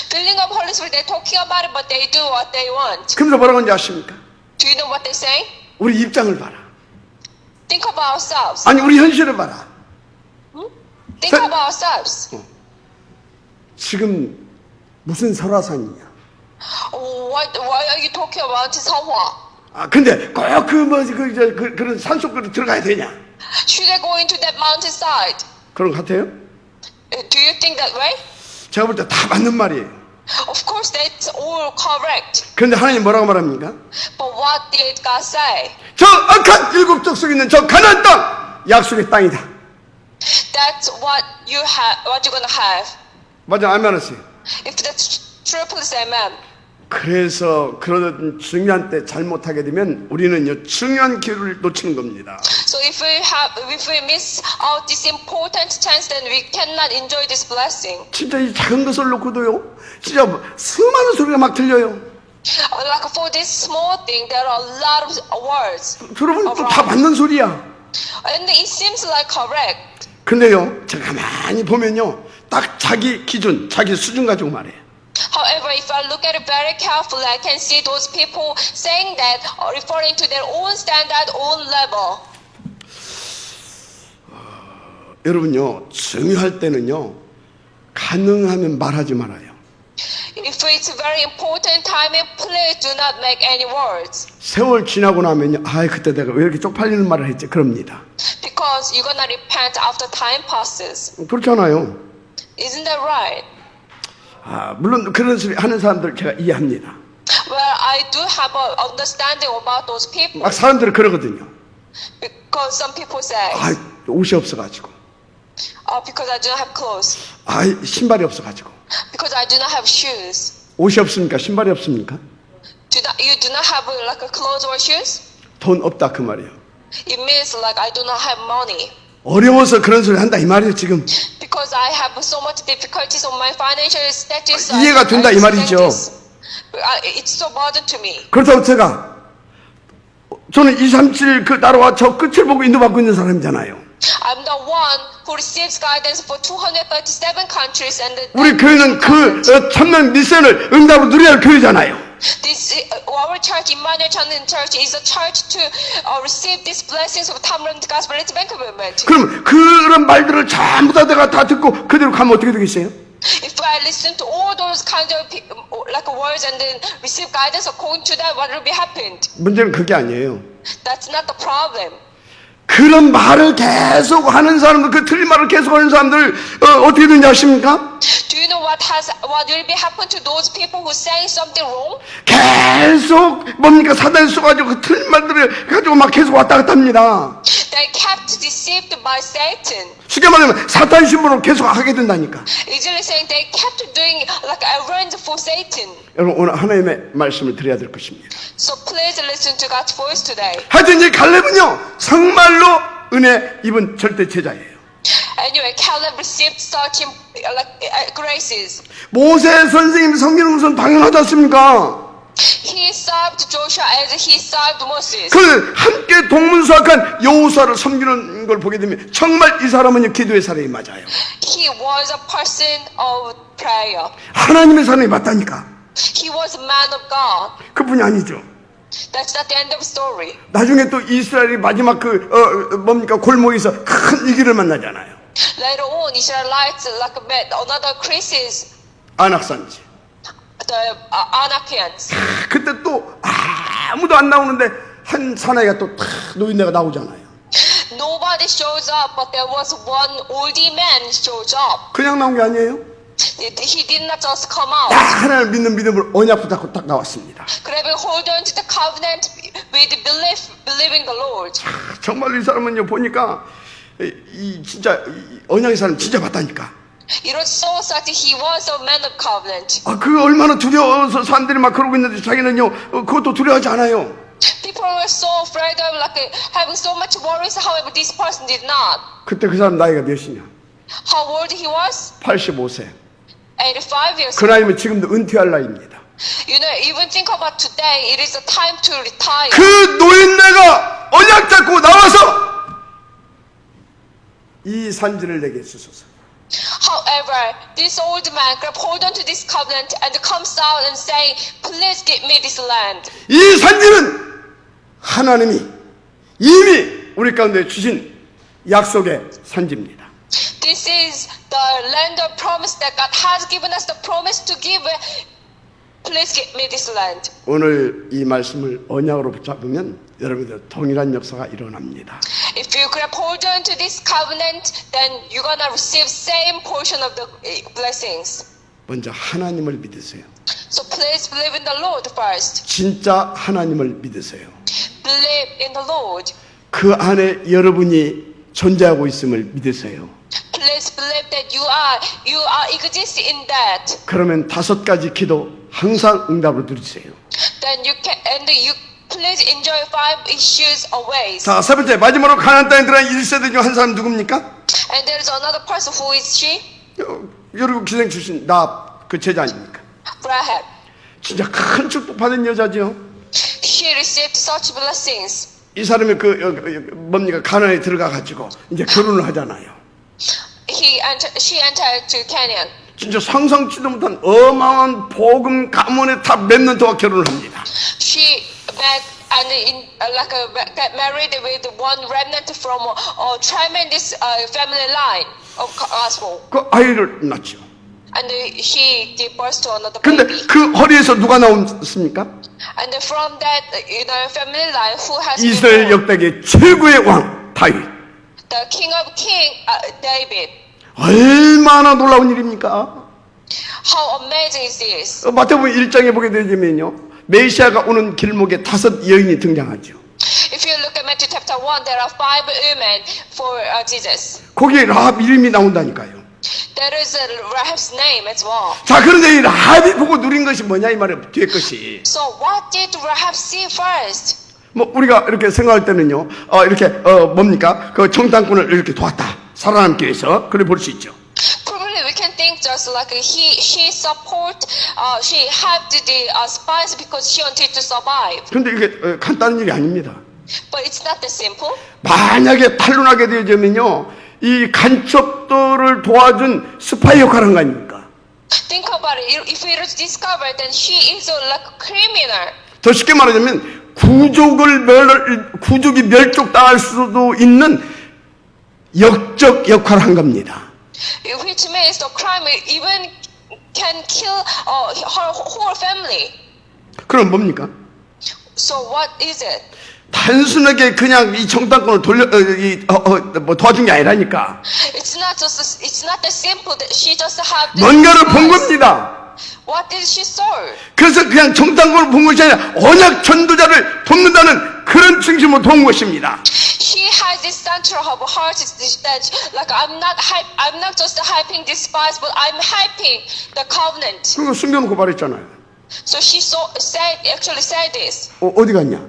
Filling of Holy Spirit, they're talking about it, but they do what they want. 그러면서 뭐라고 하는지 아십니까? Do you know what they say? 우리 입장을 봐라. Think of ourselves. 아니 우리 현실을 봐라. Think of ourselves. 지금 무슨 설화산이냐? Why are you talking about Seohwa? 아 근데 꼭 그런 산속으로 들어가야 되냐? Should I go into that mountainside? 그런 것 같아요? Do you think that way? 제가 볼 때 다 맞는 말이에요. Of course, that's all correct. 그런데 하나님 뭐라고 말합니까? But what did God say? 저 악한 일곱 족속에 있는 저 가나안 땅 약속의 땅이다. that's what you're gonna have. 맞아, 아멘 하세요. If that's true, please say amen. 그래서 그런 중요한 때 잘못하게 되면 우리는요 중요한 기회를 놓치는 겁니다. So if we miss out this important chance, then we cannot enjoy this blessing. 진짜 이 작은 것을 놓고도요, 진짜 수많은 소리가 막 들려요. Like for this small thing, there are a lot of words. 여러분 또 다 맞는 소리야. And it seems like correct. 근데요, 제가 가만히 보면요, 딱 자기 기준, 자기 수준 가지고 말해요. However, if I look at it very carefully, I can see those people saying that, referring to their own standard, own level. 여러분요, 중요할 때는요, 가능하면 말하지 말아요. If it's a very important timing, please do not make any words. 세월 지나고 나면요, 아, 그때 내가 왜 이렇게 쪽팔리는 말을 했지? 그럽니다. Because you're gonna repent after time passes. 그렇잖아요. Isn't that right? 아, 물론 그런 소리 하는 사람들 제가 이해합니다. Well, I do have an understanding about those people. 막 사람들은 그러거든요. Because some people say, 아, 옷이 없어가지고. because I do not have clothes. 아, 신발이 없어가지고. Because I do not have shoes. 옷이 없습니까? 신발이 없습니까? You do not have like a clothes or shoes? 돈 없다 그 말이에요. It means like I do not have money. 어려워서 그런 소리 한다 이 말이에요 지금. Because I have so much difficulties on my financial status. 이해가 된다 이 말이죠. It's so burden to me. 그렇다고 제가 저는 237 그 나라와 저 끝을 보고 인도받고 있는 사람이잖아요. I'm the one who receives guidance for 237 countries and 우리 교회는 그 참된 미션을 응답으로 누려야 할 교회잖아요. Our church, Emmanuel Chandin Church, is a church to receive these blessings of Tamram Gospel Bank Movement. 그럼 그런 말들을 전부 다 내가 다 듣고 그대로 가면 어떻게 되겠어요? If I listen to all those kinds of like words and then receive guidance according to that, what will be happened? 문제는 그게 아니에요. That's not the problem. 그런 말을 계속 하는 사람들, 그 틀린 말을 계속 하는 사람들 어떻게 되는지 아십니까? Do you know what will be happen to those people who saying something wrong? 계속 뭡니까 사단이 쏘가지고 그 틀린 말들을 가지고 막 계속 왔다 갔다 합니다. They kept deceived by Satan. 쉽게 말하면 사탄 신부로 계속 하게 된다니까. Easily saying they kept doing like errands for Satan. 여러분 오늘 하나님의 말씀을 드려야 될 것입니다. So please listen to God's voice today. 하여튼 이제 갈렙은요 정말로 은혜 입은 절대 제자예요. Anyway, Caleb received such graces. 모세 선생님이 섬기는 것은 당연하지 않습니까? He served Joshua as he served Moses. 그 함께 동문서악한 여호수아를 섬기는 걸 보게 되면 정말 이 사람은 기도의 사람이 맞아요. He was a person of prayer. 하나님의 사람이 맞다니까. He was a man of God. 그뿐이 아니죠. That's not the end of the story. 나중에 또 이스라엘이 마지막 뭡니까 골목에서 큰 이기를 만나잖아요. Later on, Israelites met another crisis, 안악산지. the Anakians. 그때 또 아무도 안 나오는데 한 사나이가 또 탁 노인네가 나오잖아요. Nobody shows up, but there was one oldie man shows up. 그냥 나온 게 아니에요. He did not just come out. 하나님을 믿는 믿음으로 언약 붙잡고 딱 나왔습니다. Grabbing hold on to the covenant with believing the Lord. 정말 이 사람은요 보니까 이 진짜 이 언약의 사람 진짜 맞다니까. It was so such he was a man of covenant. 그 얼마나 두려워서 사람들이 막 그러고 있는데 자기는요 그것도 두려워하지 않아요. People were so afraid of having so much worries. However, this person did not. 그때 그 사람 나이가 몇이냐? How old he was? 85세. 85 years 그 old. 나이면 지금도 은퇴할 나이입니다. You know, even think about today, it is a time to retire. 그 노인네가 언약 잡고 나와서 이 산지를 내게 주소서. However, this old man grabbed hold on to this covenant and comes out and saying, please give me this land. 이 산지는 하나님이 이미 우리 가운데 주신 약속의 산지입니다. This is the land of promise that God has given us the promise to give. Please give me this land. 오늘 이 말씀을 언약으로 붙잡으면 여러분들 동일한 역사가 일어납니다. If you grab hold on to this covenant, then you're gonna receive same portion of the blessings. 먼저 하나님을 믿으세요. So please believe in the Lord first. 진짜 하나님을 믿으세요. Believe in the Lord. 그 안에 여러분이 존재하고 있음을 믿으세요. Please please believe that you are exist in that. 그러면 5가지 기도 항상 응답으로 드리세요. Then you can and you please enjoy 5 issues always. 자, 세 번째, 마지막으로 가나안 땅에 들어간 1세대 중 한 사람 누굽니까? And there is another person. Who is she? 여러분 기생 출신 나 그 제자 아닙니까? Rahab. 진짜 큰 축복 받은 여자죠. She received such blessings. 이 사람이 뭡니까? 가나안에 들어가 가지고 이제 결혼을 하잖아요. She entered to Canaan. 진짜 상상치도 못한 어마어마한 복음 가문의 탑 렘넌트와 결혼을 합니다. She met and got married with one remnant from a tremendous family line of gospel. 그 아이를 낳죠. And she gave birth to another 근데 baby. 그 허리에서 누가 나왔습니까? And from that family line, who has 이스라엘 been born? 역대의 최고의 왕 다윗. The King of David. 얼마나 놀라운 일입니까? How amazing is this? 마태복음 1장에 보게 되면요, 메시아가 오는 길목에 5 여인이 등장하죠. If you look at Matthew chapter 1, there are 5 women for Jesus. 거기에 라합 이름이 나온다니까요. There is Rahab's name as well. 자, 그런데 이 라합이 보고 누린 것이 뭐냐 이 말이에요. 뒤에 것이. So what did Rahab see first? 뭐 우리가 이렇게 생각할 때는요, 이렇게 뭡니까? 그 정탐꾼을 이렇게 도왔다. 살아남기 위해서 그래 볼 수 있죠. Probably we can think just like she helped the spies because she wanted to survive. 근데 이게 간단한 일이 아닙니다. But it's not that simple. 만약에 탄론하게 되어지면요, 이 간첩들을 도와준 스파이 역할을 한 거 아닙니까? Think about it. If we discover, then she is like a criminal. 더 쉽게 말하자면 구족이 멸족당할 수도 있는 역적 역할을 한 겁니다. Which means the crime even can kill her whole family. 그럼 뭡니까? So what is it? 단순하게 그냥 이 정탐꾼을 도와준 게 아니라니까. It's not that simple that she just had. 뭔가를 본 겁니다. What did she saw? 그래서 그냥 정탐꾼을 본 것이 아니라 언약 전도자를 돕는다는 그런 중심으로 도운 것입니다. She has this center of her heart that like I'm not just hyping this spies, but I'm hyping the covenant. 그거 숨겨놓고 말했잖아요. So she actually said this. 어디 갔냐?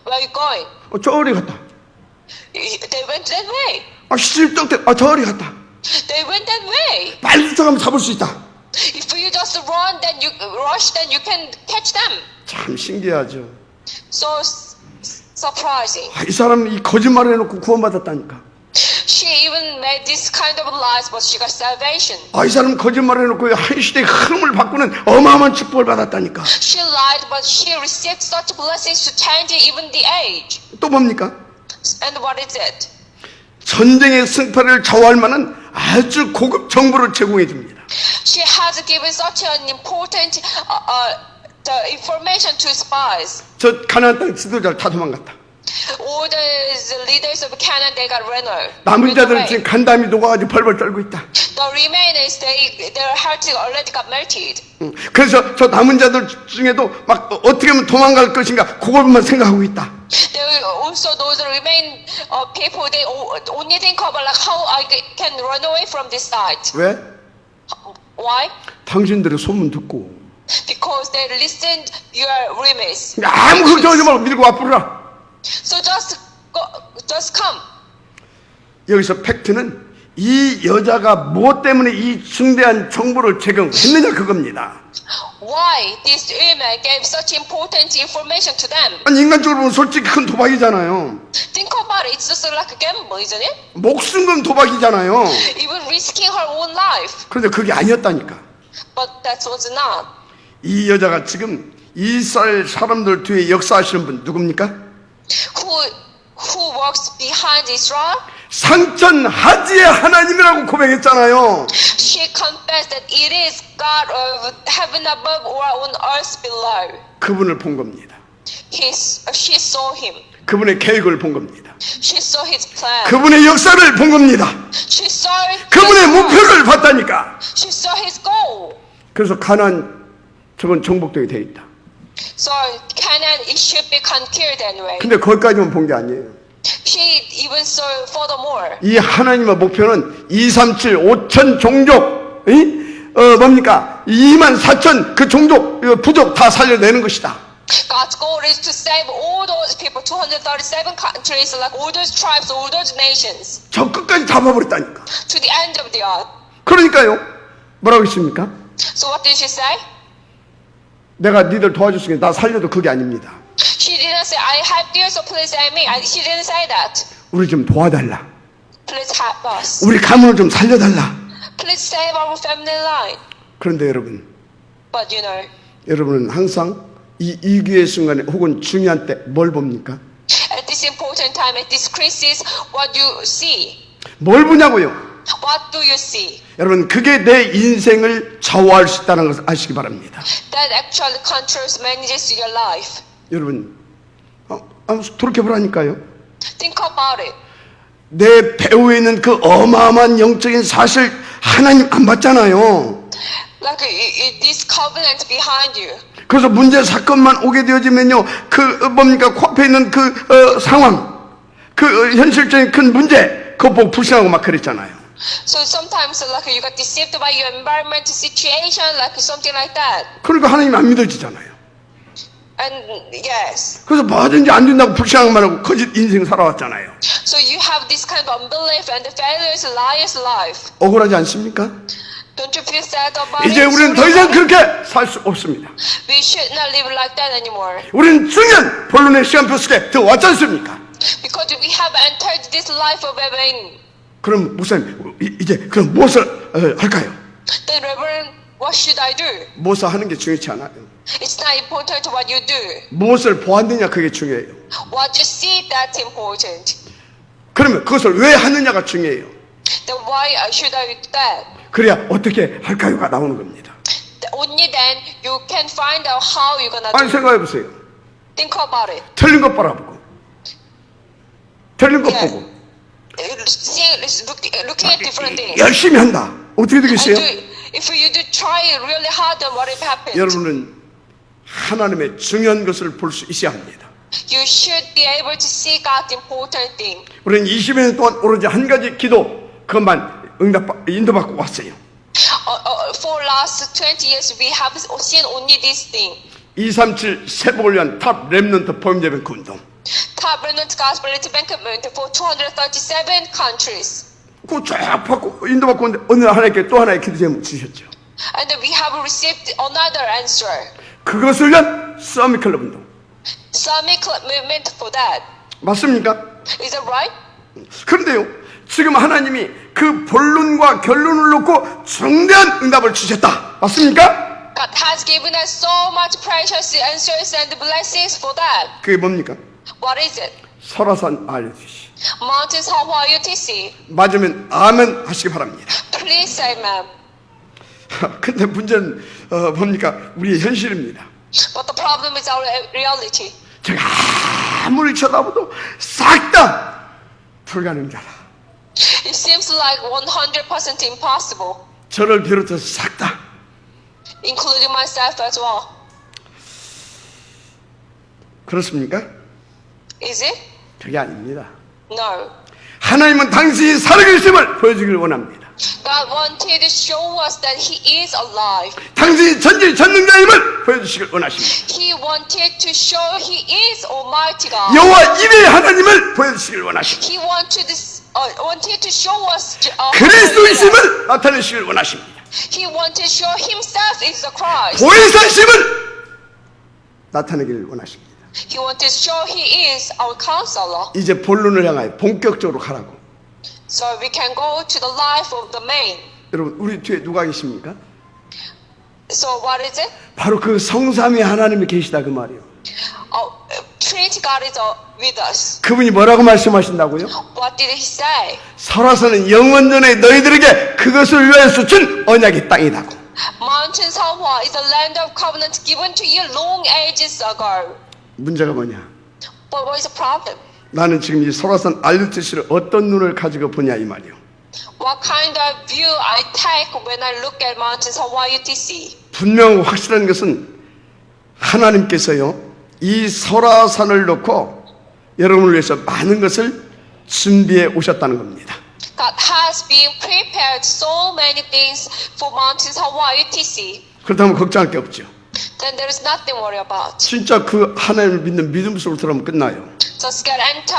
Where are you going? 저리 갔다. They went that way. 시집떡대. 저리 갔다. They went that way. 빨리 쫓아가면 잡을 수 있다. If you just run, then you rush, then you can catch them. 참 신기하죠. So surprising. 이 사람 이 거짓말을 해놓고 구원받았다니까. She even made this kind of lies, but she got salvation. 이 사람 거짓말을 해놓고 한 시대의 흐름을 바꾸는 어마어마한 축복을 받았다니까. She lied, but she received such blessings to change even the age. 또 뭡니까? And what is it? 전쟁의 승패를 좌우할 만한 아주 고급 정보를 제공해 줍니다. She has given such an important the information to spies. 저 가나안 땅 지도자를 다 도망갔다. All the leaders of Canaan, they got ran 남은 자들은 지금 간담이 녹아가지고 벌벌 떨고 있다. The remainers, their hearts already got melted. 그래서 저 남은 자들 중에도 막 어떻게 하면 도망갈 것인가 그것만 생각하고 있다. There also those remain people, they only think about like how I can run away from this site. 왜? Why? 당신들의 소문 듣고 Because they listened your rumors. 아무 걱정하지 말고 밀고 와버려라. So just come. 여기서 팩트는 이 여자가 무엇 때문에 이 중대한 정보를 제공했느냐 그겁니다. Why this woman gave such important information to them? 아니 인간적으로 보면 솔직히 큰 도박이잖아요. Think about it. It's just like a gamble, isn't it? 목숨 건 도박이잖아요. Even risking her own life. 그런데 그게 아니었다니까. But that was not. 이 여자가 지금 이스라엘 사람들 뒤에 역사하시는 분 누굽니까? Who works behind Israel? 상천 하지의 하나님이라고 고백했잖아요. She confessed that it is God of heaven above or on earth below. 그분을 본 겁니다. She saw him. 그분의 계획을 본 겁니다. She saw his plan. 그분의 역사를 본 겁니다. She saw 그분의 목표를 봤다니까. She saw his goal. 그래서 가나안 저건 정복되게 돼 있다. So Canaan, it should be conquered anyway. 근데 거기까지만 본 게 아니에요. She even so furthermore. 이 하나님의 목표는 237 5천 종족, 뭡니까? 2만 4천 그 종족, 부족 다 살려내는 것이다. God's goal is to save all those people, 237 countries, like all those tribes, all those nations, 저 끝까지 잡아버렸다니까. to the end of the earth. 그러니까요. 뭐라고 했습니까? So what did she say? 내가 니들 도와줬으니까 나 살려도 그게 아닙니다. She didn't say, I helped you, so please help me. She didn't say that. 우리 좀 도와달라. Please help us. 우리 가문을 좀 살려달라. Please save our family line. 그런데 여러분, But you know, 여러분은 항상 이 위기의 순간에 혹은 중요한 때 뭘 봅니까? at this important time, at this crisis, what you see? 뭘 보냐고요? What do you see? 여러분, 그게 내 인생을 좌우할 수 있다는 것을 아시기 바랍니다. That actually controls, manages your life. 여러분, 돌이켜보라니까요. Think about it. 내 배후에 있는 그 어마어마한 영적인 사실 하나님 안 봤잖아요. Like this covenant behind you. 그래서 문제 사건만 오게 되어지면요, 뭡니까, 코앞에 있는 상황, 현실적인 큰 문제, 그거 보고 불쌍하고 막 그랬잖아요. So sometimes like you got deceived by your environment situation, like something like that. 그러니까 하나님 안 믿어지잖아요. And yes. 그래서 뭐든지 안 된다고 불쌍한 하고 거짓 인생 살아왔잖아요. So you have this kind of unbelief and the failures, liar's life. 억울하지 않습니까? Don't you feel sad about 이제 it? 우리는 더 이상 그렇게 살 수 없습니다. We should not live like that anymore. 우리는 중요한 본론의 시간표 속에 들어왔지 않습니까? Because we have entered this life of Evan. 그럼 목사님, 이제 그럼 무엇을 할까요? Then Reverend, what should I do? 무엇을 하는 게 중요치 않아요. It's not important what you do. 무엇을 보았느냐 그게 중요해요. What you see, that's important. 그러면 그것을 왜 하느냐가 중요해요. Then why should I do that? 그래야 어떻게 할까요가 나오는 겁니다. Only then you can find out how you're gonna 아니 do. 생각해 보세요. Think about it. 틀린 것 바라보고, 틀린 것 Yeah. 보고 Looking at different things. 열심히 한다. 어떻게 되겠어요? If you do try really hard, then what will happen? 여러분은 하나님의 중요한 것을 볼 수 있어야 합니다. You should be able to see God's important thing. 우리는 20여 년 동안 오로지 한 가지 기도 그것만 인도받고 왔어요. For last 20 years, we have seen only this thing. 237 세복을 위한 탑 렘넌트 포용제뱅크 운동. Top Remnant Gospel Banquet for 237 countries. 그거 쫙 받고 인도받고 오는데 어느 날 하나님께 또 하나의 기도 제목 주셨죠. And we have received another answer. 그것을 위한 서밋 클럽 운동. Summit movement for that. 맞습니까? Is that right? 그런데요, 지금 하나님이 그 본론과 결론을 놓고 중대한 응답을 주셨다. 맞습니까? God has given us so much precious answers and blessings for that. 그게 뭡니까? What is it? 설화산 알려주시. Mountain Sahwa UTC. 맞으면 아멘 하시기 바랍니다. Please say amen. 근데 문제는 뭡니까? 우리의 현실입니다. But the problem is our reality. 제가 아무리 쳐다봐도 싹 다 불가능자라. It seems like 100% impossible, 저를 비롯해서 싹 다. including myself as well. 그렇습니까? Is it? 그게 아닙니다. No. 하나님은 당신이 살아계심을 보여주기를 원합니다. God wanted to show us that He is alive. 당신이 전지전능자임을 보여주시길 원하십니다. He wanted to show He is Almighty God. 여호와 이레 하나님을 보여주시길 원하십니다. He wanted to show us 그리스도이심을 나타내시길 원하십니다. He wanted to show Himself is the Christ. 보혜사심을 나타내기를 원하십니다. He wanted to show He is our counselor. 이제 본론을 향하여 본격적으로 가라고. So we can go to the life of the man. 여러분, 우리 뒤에 누가 계십니까? So what is it? 바로 그 성삼위 하나님이 계시다 그 말이에요. Trinity God is with us. 그분이 뭐라고 말씀하신다고요? What did He say? 설화산은 영원전에 너희들에게 그것을 위하여서 준 언약의 땅이다고. Mountain Sahwa is a land of covenant given to you long ages ago. 문제가 뭐냐? But what is the problem? 나는 지금 이 설화산 알루티스를 어떤 눈을 가지고 보냐 이 말이요. What kind of view I take when I look at Mountain Sahwa UTC? 분명하고 확실한 것은 하나님께서요 이 설화산을 놓고 여러분을 위해서 많은 것을 준비해 오셨다는 겁니다. God has been prepared so many things for mountains Hawaii TC. 그렇다면 걱정할 게 없죠. Then there is nothing to worry about. 진짜 그 하나님을 믿는 믿음 속으로 들어가면 끝나요. Just get enter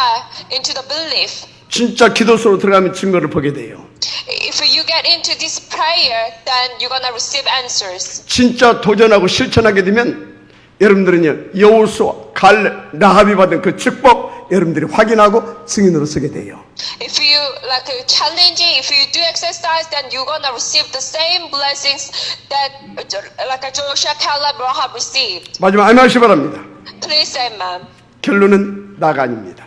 into the belief. 진짜 기도 속으로 들어가면 증거를 보게 돼요. If you get into this prayer, then you're gonna receive answers. 진짜 도전하고 실천하게 되면 여러분들은요, 여호수아, 갈렙, 라합이 받은 그 축복 여러분들이 확인하고 증인으로 서게 돼요. If you like challenging, if you do exercise, then you're gonna receive the same blessings that like Joshua, Caleb, Rahab received. 마지막 아멘 하시 바랍니다. Please say amen. 결론은 나가 아닙니다.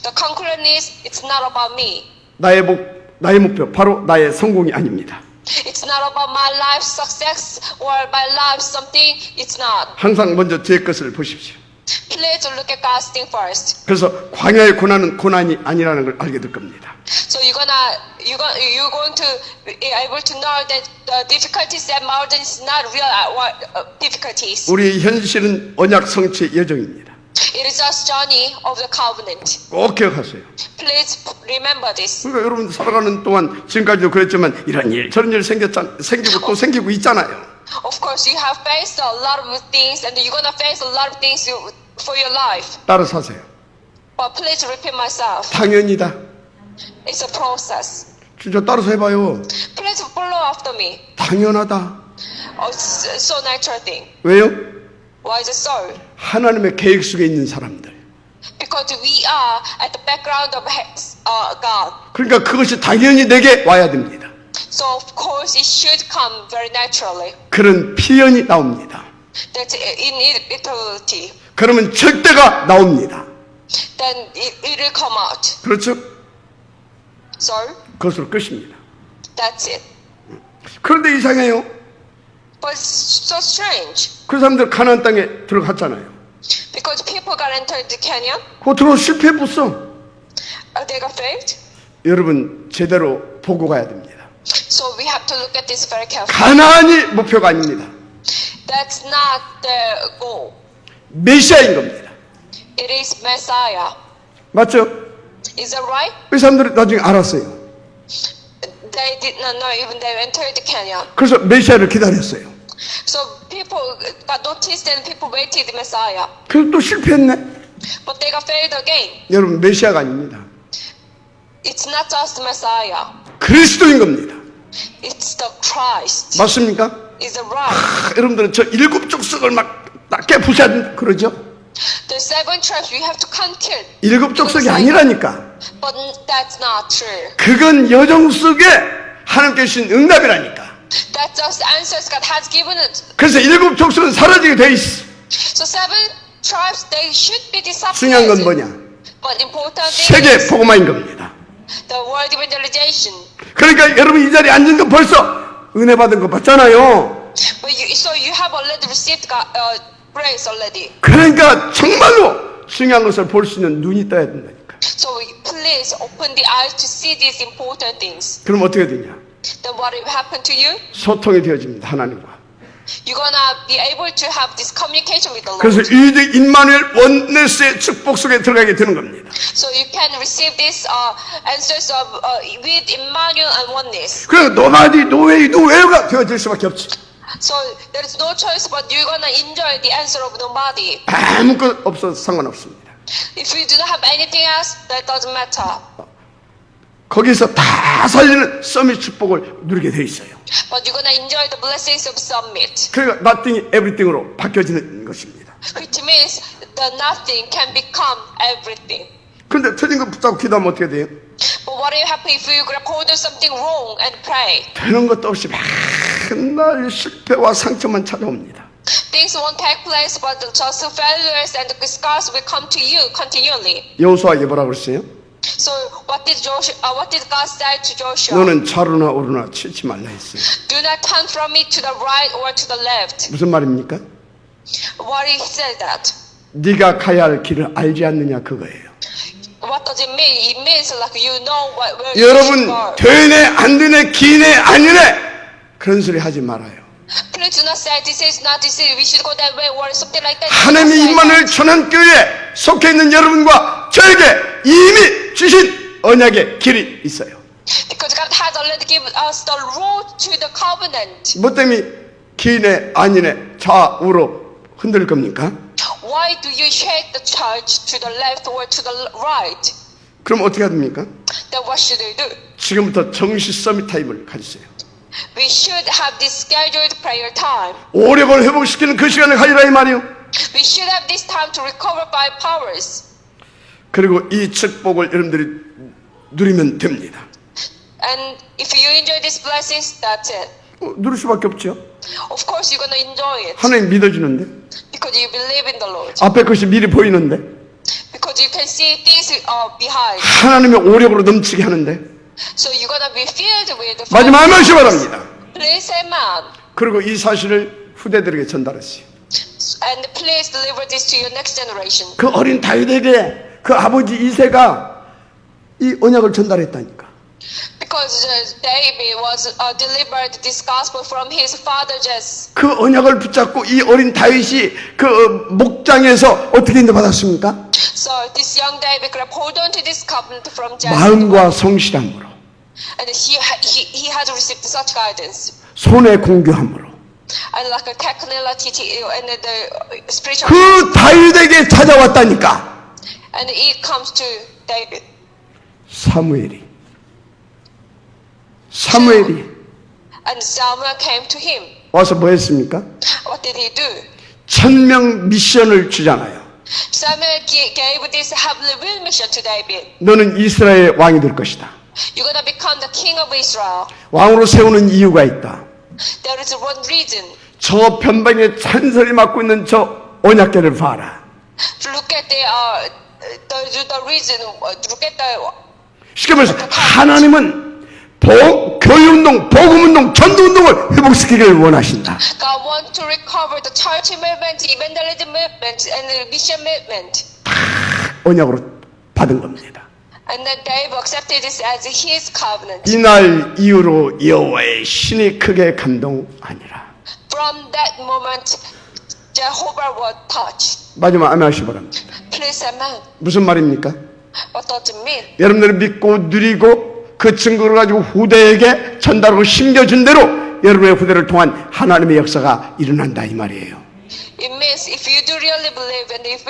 The conclusion is, it's not about me. 나의 목표, 바로 나의 성공이 아닙니다. It's not about my life success or my life something. It's not. 항상 먼저 제 것을 보십시오. Please look at God's thing first. 그래서 광야의 고난은 고난이 아니라는 걸 알게 될 겁니다. So you're going to be able to know that the difficulties and mountains is not real difficulties. 우리 현실은 언약 성취의 여정입니다. It is just journey of the covenant. 꼭 기억하세요. Please remember this. 그러니까 여러분 살아가는 동안 지금까지도 그랬지만 이런 일 저런 일 생기고 또 생기고 있잖아요. Of course, you have faced a lot of things, and you're gonna face a lot of things for your life. 따라 사세요. But please repeat myself. 당연이다. It's a process. 진짜 따라서 해봐요. Please follow after me. 당연하다. It's so natural thing. 왜요? Why is it so? 하나님의 계획 속에 있는 사람들. Because we are at the background of God. 그러니까 그것이 당연히 내게 와야 됩니다. So of course it should come very naturally. 그런 필연이 나옵니다. That's inevitability. 그러면 절대가 나옵니다. Then it will come out. 그렇죠? So 그것으로 끝입니다. that's it. 그런데 이상해요. But it's so strange. 그 사람들 가나안 땅에 들어갔잖아요. Because people got entered the canyon, 그거 들어 실패했어. they got failed. 여러분 제대로 보고 가야 됩니다. So we have to look at this very carefully. 가나안이 목표가 아닙니다. That's not the goal. 메시아인 겁니다. It is Messiah. 맞죠? Is that right? 그 사람들이 나중에 알았어요. They did not know even they entered the canyon. 그래서 메시아를 기다렸어요. So people got noticed and people waited the Messiah. 그래서 또 실패했네. But they got failed again. 여러분 메시아가 아닙니다. It's not just Messiah. 그리스도인 겁니다. It's the Christ. 맞습니까? Is it right? 여러분들은 저 일곱 족속을 막 낮게 부셔야 그러죠? The seven tribes we have to conquer. 일곱 족속이 아니라니까. But that's not true. 그건 여정 속에 하나님께 주신 응답이라니까. That's just answers God has given it. 그래서 일곱 족속은 사라지게 돼 있어. So seven tribes they should be 중요한 건 disappeared. 뭐냐? But important thing 세계 is 복음화인 겁니다. the world evangelization. 그러니까 여러분 이 자리에 앉은 거 벌써 은혜 받은 거 봤잖아요. But so you have already received God, grace already. 그러니까 정말로 중요한 것을 볼 수 있는 눈이 떠야 된다니까. So please open the eyes to see these important things. 그럼 어떻게 되냐? Then what will happen to you? 소통이 되어집니다. 하나님과. You're gonna be able to have this communication with the Lord. 그래서 이들 임마누엘 원네스의 축복 속에 들어가게 되는 겁니다. So you can receive these answers of with Emmanuel and oneness. 그래서 노마디 노웨이가 되어질 수밖에 없지. So there is no choice but you're gonna enjoy the answer of nobody. 아무것 없어도 상관없습니다. If you do not have anything else, that doesn't matter. 거기서 다 살리는 서밋 축복을 누리게 돼 있어요. But you're gonna enjoy the blessings of summit, 그러니까 nothing이 everything으로 바뀌어지는 것입니다. which means the nothing can become everything. 그런데 틀린 거 붙잡고 기도하면 어떻게 돼요? But what will happen if you grab hold of something wrong and pray? 되는 것도 없이 맨날 실패와 상처만 찾아옵니다. Things won't take place, but just failures and the scars will come to you continually. 여호수아에게 뭐라고 그랬어요? So what did God say to Joshua? 너는 좌로나 오르나 치지 말라 했어요. Do not turn from me to the right or to the left. 무슨 말입니까? What he said that? 네가 가야 할 길을 알지 않느냐 그거예요. What does it mean? It means like you know where you should 여러분 go. 되네 안 되네 기네 아니네 그런 소리 하지 말아요. Please do not say this is not this is we should go that way or something like that. 하나님의 Do not say 임마누엘 that. 천안교회에 속해 있는 여러분과 저에게 이미 주신 언약의 길이 있어요. Because God has already given us the road to the covenant. 뭐 때문에 기네 아니네 좌우로 흔들 겁니까? Why do you shake the church to the left or to the right? 그럼 어떻게 해야 됩니까? Then what should we do? 지금부터 정시 서밋 타임을 가지세요. We should have this scheduled prayer time. 오력을 회복시키는 그 시간을 가지라 이 말이요. We should have this time to recover by powers. 그리고 이 축복을 여러분들이 누리면 됩니다. And if you enjoy these blessings, that's it. 누릴 수밖에 없죠. Of course, you're gonna enjoy it 하나님 믿어주는데, because you believe in the Lord. 앞에 것이 미리 보이는데, Because you can see things behind. 하나님의 오력으로 넘치게 하는데, So you're gonna be filled with the 마지막 한 말씀 바랍니다. Please, amen. 그리고 이 사실을 후대들에게 전달했어요. And please deliver this to your next generation. 그 어린 다윗에게 그 아버지 이새가 이 언약을 전달했다니까. Because David was delivered this gospel from his father Jesse. 그 언약을 붙잡고 이 어린 다윗이 그 목장에서 어떻게 인도받았습니까? So this young David could hold on to this covenant from Jesse. 마음과 성실함으로, And he has received such guidance. 손에 공교함으로 And like a technicality and the spiritual. 그 다윗에게 찾아왔다니까. And it comes to David. 사무엘이 And Samuel came to him. 와서 뭐 했습니까? What did he do? 1000명 미션을 주잖아요. Samuel gave this heavenly will mission to David. 너는 이스라엘의 왕이 될 것이다. You're gonna become the king of Israel. 왕으로 세우는 이유가 있다. There is one reason. 저 변방에 찬설이 맡고 있는 저 언약궤를 봐라. Look at the reason. Look at the. 쉽게 말해서 하나님은 교회운동, 복음운동, 전도운동을 회복시키기를 원하신다. God wants to recover the church movement, evangelism movement, and the mission movement. 언약으로 받은 겁니다. And then David accepted this as his covenant. 이날 이후로 여호와의 신이 크게 감동하니라. From that moment, Jehovah was touched. 마지막 아멘하시 바랍니다. Please, amen. 무슨 말입니까? What does it mean? 여러분들이 믿고 누리고 그 증거를 가지고 후대에게 전달하고 심겨준 대로 여러분의 후대를 통한 하나님의 역사가 일어난다 이 말이에요. It means if you do really believe and if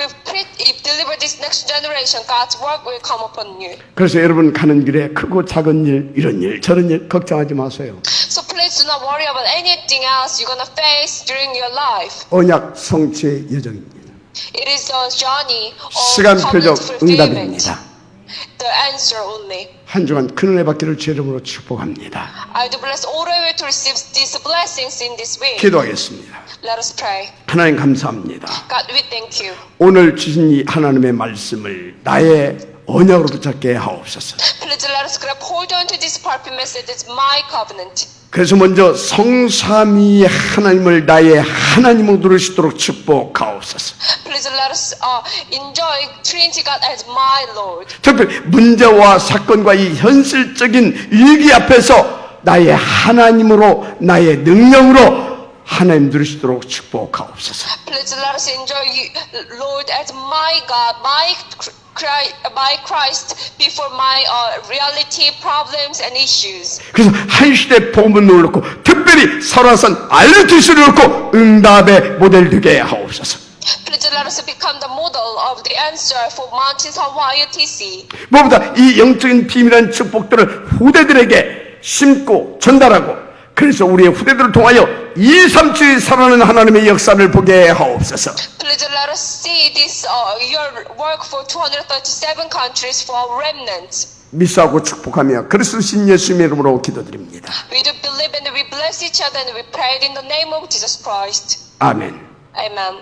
deliver this next generation, God's work will come upon you. 그래서 여러분 가는 길에 크고 작은 일, 이런 일, 저런 일 걱정하지 마세요. So please do not worry about anything else you're gonna face during your life. 언약 성취의 여정입니다. It is a journey of 시간표적 covenant fulfillment. 응답입니다. The answer only. 한 주간 큰 은혜 받기를 주 이름으로 축복합니다. I do bless all of you to receive these blessings in this week. 기도하겠습니다. Let us pray. 하나님 감사합니다. God, we thank you. 오늘 주신 이 하나님의 말씀을 나의 언약으로 붙잡게 하옵소서. Please let us grab hold on to this perfect message. It's my covenant. 그래서 먼저 성삼위의 하나님을 나의 하나님으로 누릴 수 있도록 축복하옵소서. Please let us enjoy Trinity God as my Lord. 특별히 문제와 사건과 이 현실적인 위기 앞에서 나의 하나님으로 나의 능력으로 하나님 누릴 수 있도록 축복하옵소서. Please let us enjoy you, Lord, as my God, my Christ before my reality, problems, and issues. 그래서 한 시대 복음을 놓고 특별히 설화선 알루티스를 놓고 응답의 모델 되게 하옵소서. Please let us become the model of the answer for mountains of YTC. 무엇보다 이 영적인 비밀한 축복들을 후대들에게 심고 전달하고 그래서 우리의 후대들을 통하여 237이 살아나는 하나님의 역사를 보게 하옵소서. Please let us see this your work for 237 countries for remnants. 미사하고 축복하며 그리스도신 예수님의 이름으로 기도드립니다. We do believe and we bless each other and we pray in the name of Jesus Christ. 아멘. Amen.